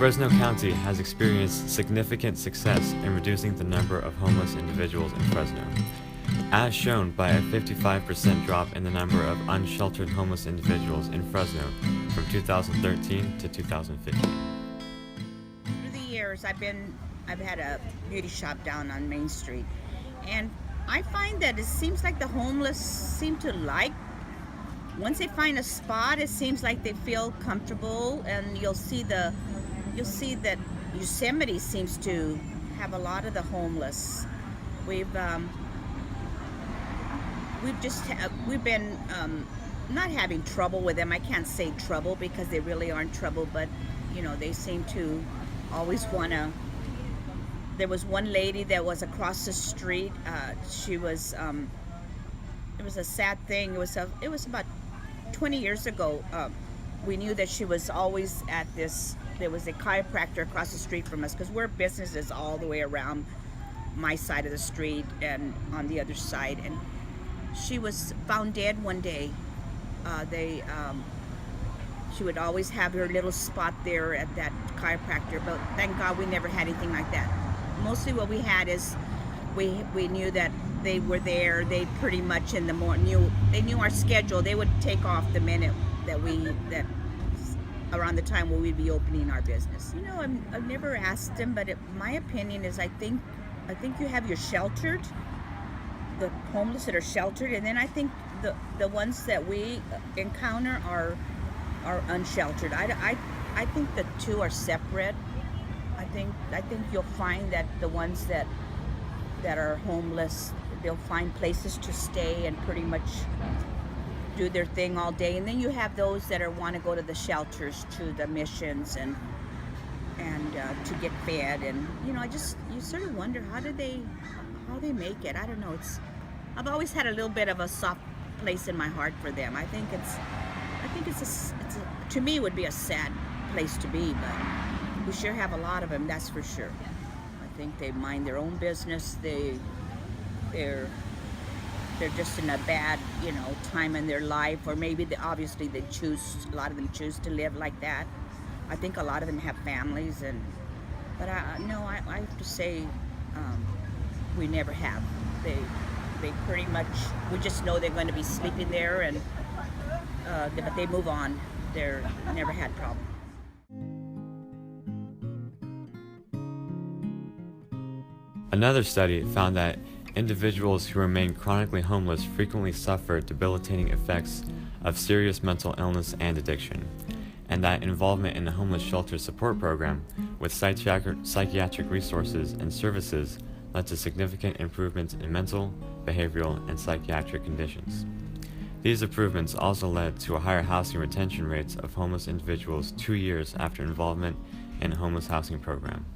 Fresno County has experienced significant success in reducing the number of homeless individuals in Fresno, as shown by a 55% drop in the number of unsheltered homeless individuals in Fresno from 2013 to 2015. Through the years, I've had a beauty shop down on Main Street, and I find that it seems like the homeless seem to once they find a spot, it seems like they feel comfortable, and you'll see that Yosemite seems to have a lot of the homeless. We've been not having trouble with them. I can't say trouble because they really aren't trouble, but they seem to always want to. There was one lady that was across the street. She was. It was a sad thing. It was about 20 years ago. We knew that she was always at this. There was a chiropractor across the street from us because we're businesses all the way around my side of the street and on the other side. And she was found dead one day. She would always have her little spot there at that chiropractor, but thank God we never had anything like that. Mostly what we had is we knew that they were there. They pretty much in the morning they knew our schedule. They would take off the minute that around the time where we'd be opening our business. I've never asked them, but my opinion is I think you have your sheltered, the homeless that are sheltered, and then I think the ones that we encounter are unsheltered. I think the two are separate. I think you'll find that the ones that are homeless, they'll find places to stay and pretty much do their thing all day, and then you have those that want to go to the shelters, to the missions, and to get fed, and you sort of wonder how they make it. I don't know. I've always had a little bit of a soft place in my heart for them. I think to me it would be a sad place to be, but we sure have a lot of them, that's for sure. I think they mind their own business. They're just in a bad, time in their life, or maybe obviously a lot of them choose to live like that. I think a lot of them have families, but I have to say, we never have. They pretty much, we just know they're going to be sleeping there, but they move on. They're never had problems. Another study found that individuals who remain chronically homeless frequently suffer debilitating effects of serious mental illness and addiction, and that involvement in a homeless shelter support program with psychiatric resources and services led to significant improvements in mental, behavioral, and psychiatric conditions. These improvements also led to a higher housing retention rates of homeless individuals 2 years after involvement in a homeless housing program.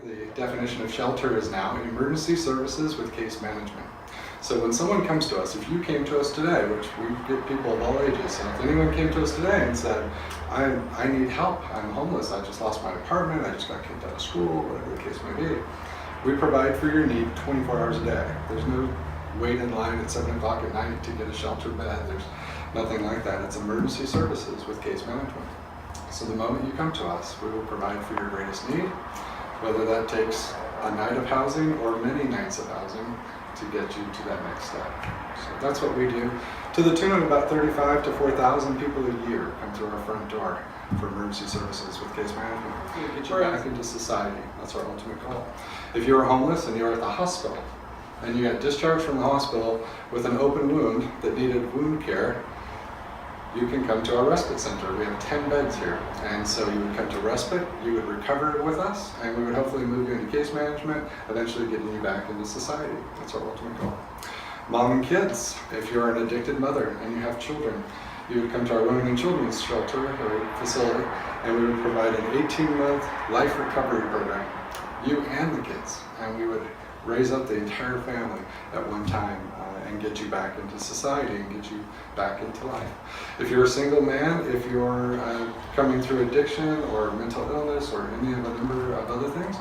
The definition of shelter is now emergency services with case management. So when someone comes to us, if you came to us today, which we get people of all ages, so if anyone came to us today and said, I need help, I'm homeless, I just lost my apartment, I just got kicked out of school, whatever the case may be, we provide for your need 24 hours a day. There's no wait in line at 7 o'clock at night to get a shelter bed. There's nothing like that. It's emergency services with case management. So the moment you come to us, we will provide for your greatest need, whether that takes a night of housing or many nights of housing to get you to that next step. So that's what we do. To the tune of about 35 to 4,000 people a year come through our front door for emergency services with case management. To get you back into society. That's our ultimate goal. If you're homeless and you're at the hospital and you got discharged from the hospital with an open wound that needed wound care, you can come to our respite center. We have 10 beds here. And so you would come to respite, you would recover with us, and we would hopefully move you into case management, eventually getting you back into society. That's our ultimate goal. Mom and kids, if you're an addicted mother and you have children, you would come to our Women and Children's Shelter or facility, and we would provide an 18-month life recovery program, you and the kids, and we would raise up the entire family at one time and get you back into society and get you back into life. If you're a single man, if you're coming through addiction or mental illness or any of a number of other things,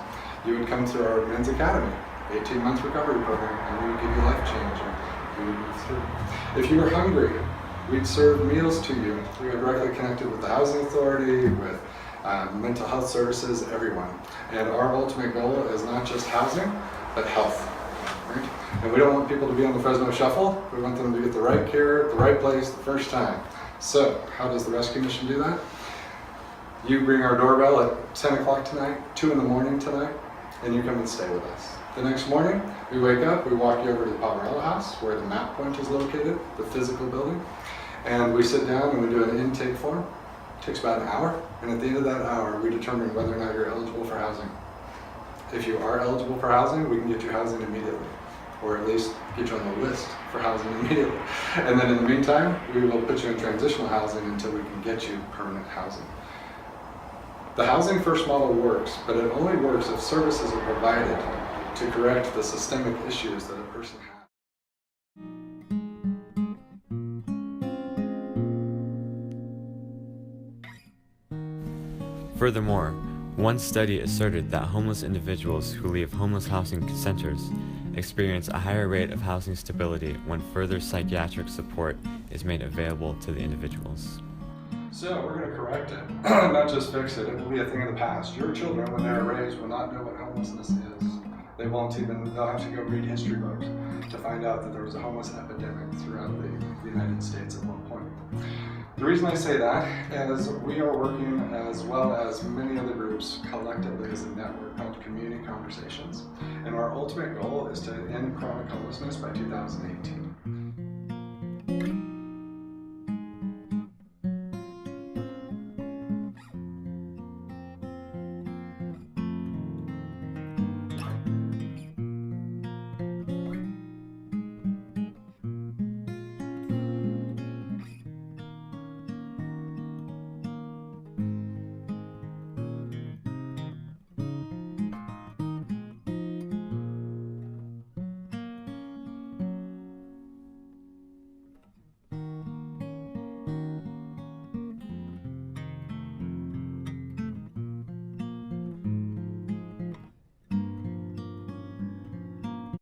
you would come through our Men's Academy. 18-month recovery program, and we would give you life change and we would move through. If you were hungry, we'd serve meals to you. We are directly connected with the Housing Authority, with mental health services, everyone. And our ultimate goal is not just housing, but health. Right? And we don't want people to be on the Fresno Shuffle. We want them to get the right care at the right place the first time. So, how does the rescue mission do that? You ring our doorbell at 10 o'clock tonight, 2 in the morning tonight, and you come and stay with us. The next morning, we wake up, we walk you over to the Pavarello house, where the map point is located, the physical building, and we sit down and we do an intake form. It takes about an hour, and at the end of that hour, we determine whether or not you're eligible for housing. If you are eligible for housing, we can get you housing immediately, or at least get you on the list for housing immediately. And then in the meantime, we will put you in transitional housing until we can get you permanent housing. The Housing First model works, but it only works if services are provided to correct the systemic issues that a person has. Furthermore, one study asserted that homeless individuals who leave homeless housing centers experience a higher rate of housing stability when further psychiatric support is made available to the individuals. So we're going to correct it, not just fix it. It will be a thing of the past. Your children, when they're raised, will not know what homelessness is. They'll have to go read history books to find out that there was a homeless epidemic throughout the United States at one point. The reason I say that is we are working, as well as many other groups, collectively as a network called Community Conversations. And our ultimate goal is to end chronic homelessness by 2018.